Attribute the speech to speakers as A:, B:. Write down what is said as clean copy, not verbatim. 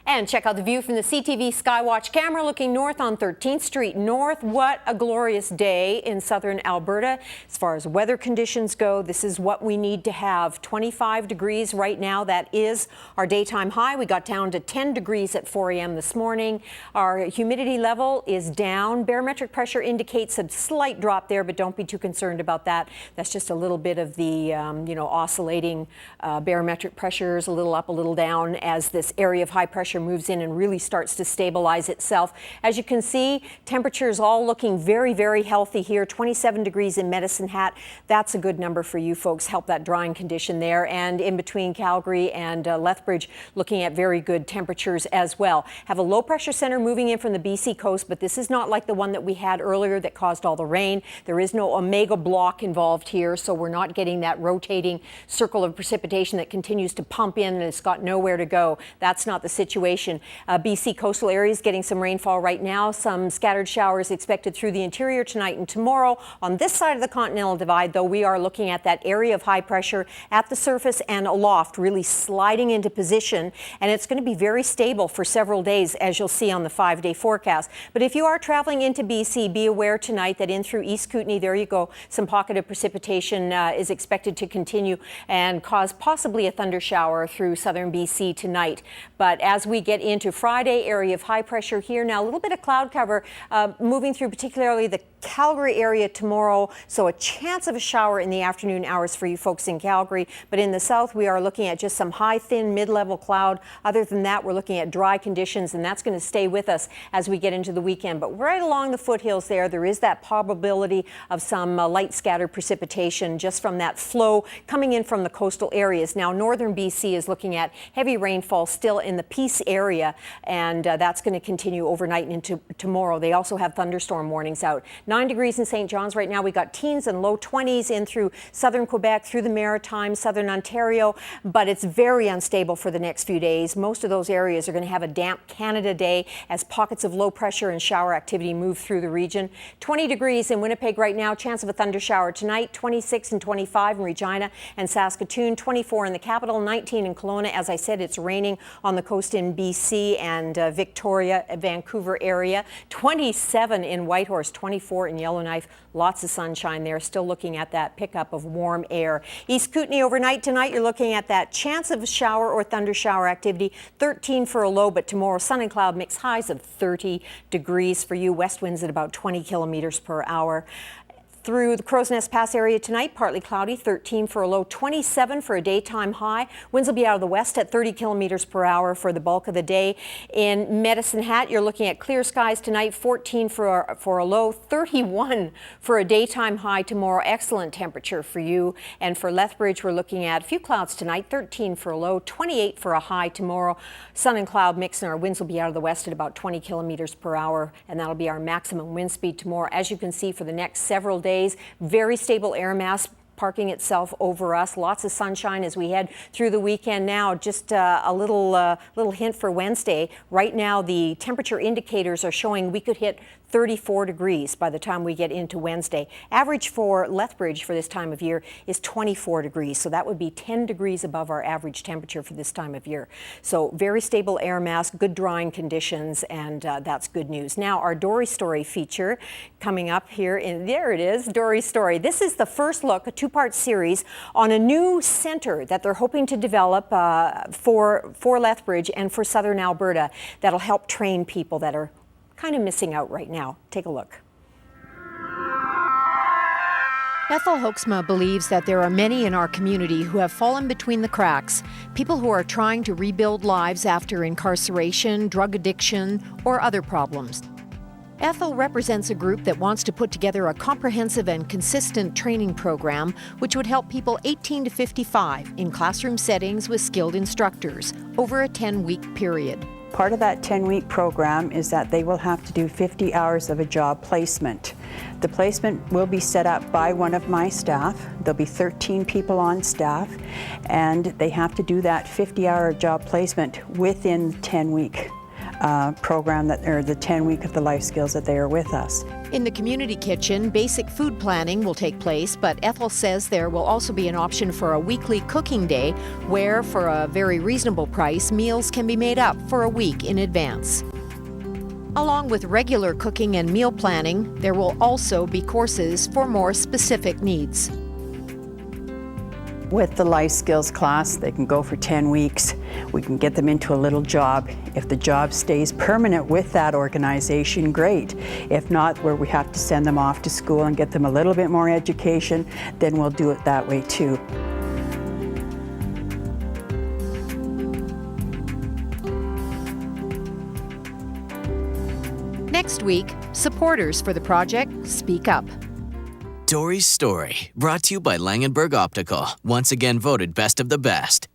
A: And check out the view from the CTV Skywatch camera looking north on 13th Street North. What a glorious day in southern Alberta. As far as weather conditions go, this is what we need to have. 25 degrees right now. That is our daytime high. We got down to 10 degrees at 4 a.m. this morning. Our humidity level is down. Barometric pressure indicates a slight drop there, but don't be too concerned about that. That's just a little bit of the, oscillating barometric pressures, a little up, a little down as this area of high pressure moves in and really starts to stabilize itself. As you can see, temperatures all looking very, very healthy here. 27 degrees in Medicine Hat. That's a good number for you folks. Help that drying condition there. And in between Calgary and Lethbridge, looking at very good temperatures as well. Have a low pressure center moving in from the BC coast, but this is not like the one that we had earlier that caused all the rain. There is no omega block involved here, so we're not getting that rotating circle of precipitation that continues to pump in and it's got nowhere to go. That's not the situation. BC coastal areas getting some rainfall right now. Some scattered showers expected through the interior tonight and tomorrow. On this side of the Continental Divide, though, we are looking at that area of high pressure at the surface and aloft, really sliding into position. And it's going to be very stable for several days, as you'll see on the 5-day forecast. But if you are traveling into BC, be aware tonight that in through East Kootenay, there you go, some pocket of precipitation is expected to continue and cause possibly a thunder shower through southern BC tonight. But as we get into Friday, area of high pressure here. Now a little bit of cloud cover moving through particularly the Calgary area tomorrow, so a chance of a shower in the afternoon hours for you folks in Calgary. But in the south, we are looking at just some high, thin, mid-level cloud. Other than that, we're looking at dry conditions, and that's going to stay with us as we get into the weekend. But right along the foothills there is that probability of some light scattered precipitation just from that flow coming in from the coastal areas. Now, northern BC is looking at heavy rainfall still in the Peace area, and that's going to continue overnight and into tomorrow. They also have thunderstorm warnings out. 9 degrees in St. John's right now. We got teens and low 20s in through southern Quebec, through the Maritimes, southern Ontario, but it's very unstable for the next few days. Most of those areas are going to have a damp Canada day as pockets of low pressure and shower activity move through the region. 20 degrees in Winnipeg right now. Chance of a thunder shower tonight. 26 and 25 in Regina and Saskatoon. 24 in the capital. 19 in Kelowna. As I said, it's raining on the coast in BC and Victoria, Vancouver area. 27 in Whitehorse. 24 in Yellowknife. Lots of sunshine there. Still looking at that pickup of warm air. East Kootenay overnight tonight, you're looking at that chance of a shower or thunder shower activity. 13 for a low, but tomorrow sun and cloud mix, highs of 30 degrees for you. West winds at about 20 kilometers per hour. Through the Crow's Nest Pass area tonight, partly cloudy, 13 for a low, 27 for a daytime high. Winds will be out of the west at 30 kilometers per hour for the bulk of the day. In Medicine Hat, you're looking at clear skies tonight, 14 for a low, 31 for a daytime high tomorrow. Excellent temperature for you. And for Lethbridge, we're looking at a few clouds tonight, 13 for a low, 28 for a high tomorrow. Sun and cloud mix, and our winds will be out of the west at about 20 kilometers per hour, and that'll be our maximum wind speed tomorrow. As you can see, for the next several days, very stable air mass parking itself over us. Lots of sunshine as we head through the weekend now. Just a little hint for Wednesday. Right now, the temperature indicators are showing we could hit 34 degrees by the time we get into Wednesday. Average for Lethbridge for this time of year is 24 degrees. So that would be 10 degrees above our average temperature for this time of year. So very stable air mass, good drying conditions, and that's good news. Now our Dory story feature coming up here. There it is, Dory story. This is the first look, a two-part series on a new center that they're hoping to develop for Lethbridge and for southern Alberta that'll help train people that are kind of missing out right now. Take a look. Ethel Hoeksma believes that there are many in our community who have fallen between the cracks, people who are trying to rebuild lives after incarceration, drug addiction, or other problems. Ethel represents a group that wants to put together a comprehensive and consistent training program which would help people 18 to 55 in classroom settings with skilled instructors over a 10-week period.
B: Part of that 10-week program is that they will have to do 50 hours of a job placement. The placement will be set up by one of my staff. There'll be 13 people on staff, and they have to do that 50-hour job placement within 10 weeks. program or the 10 week of the life skills that they are with us.
A: In the community kitchen, basic food planning will take place, but Ethel says there will also be an option for a weekly cooking day where, for a very reasonable price, meals can be made up for a week in advance. Along with regular cooking and meal planning, there will also be courses for more specific needs.
B: With the life skills class, they can go for 10 weeks. We can get them into a little job. If the job stays permanent with that organization, great. If not, where we have to send them off to school and get them a little bit more education, then we'll do it that way too.
A: Next week, supporters for the project speak up.
C: Dory's Story, brought to you by Langenberg Optical, once again voted best of the best.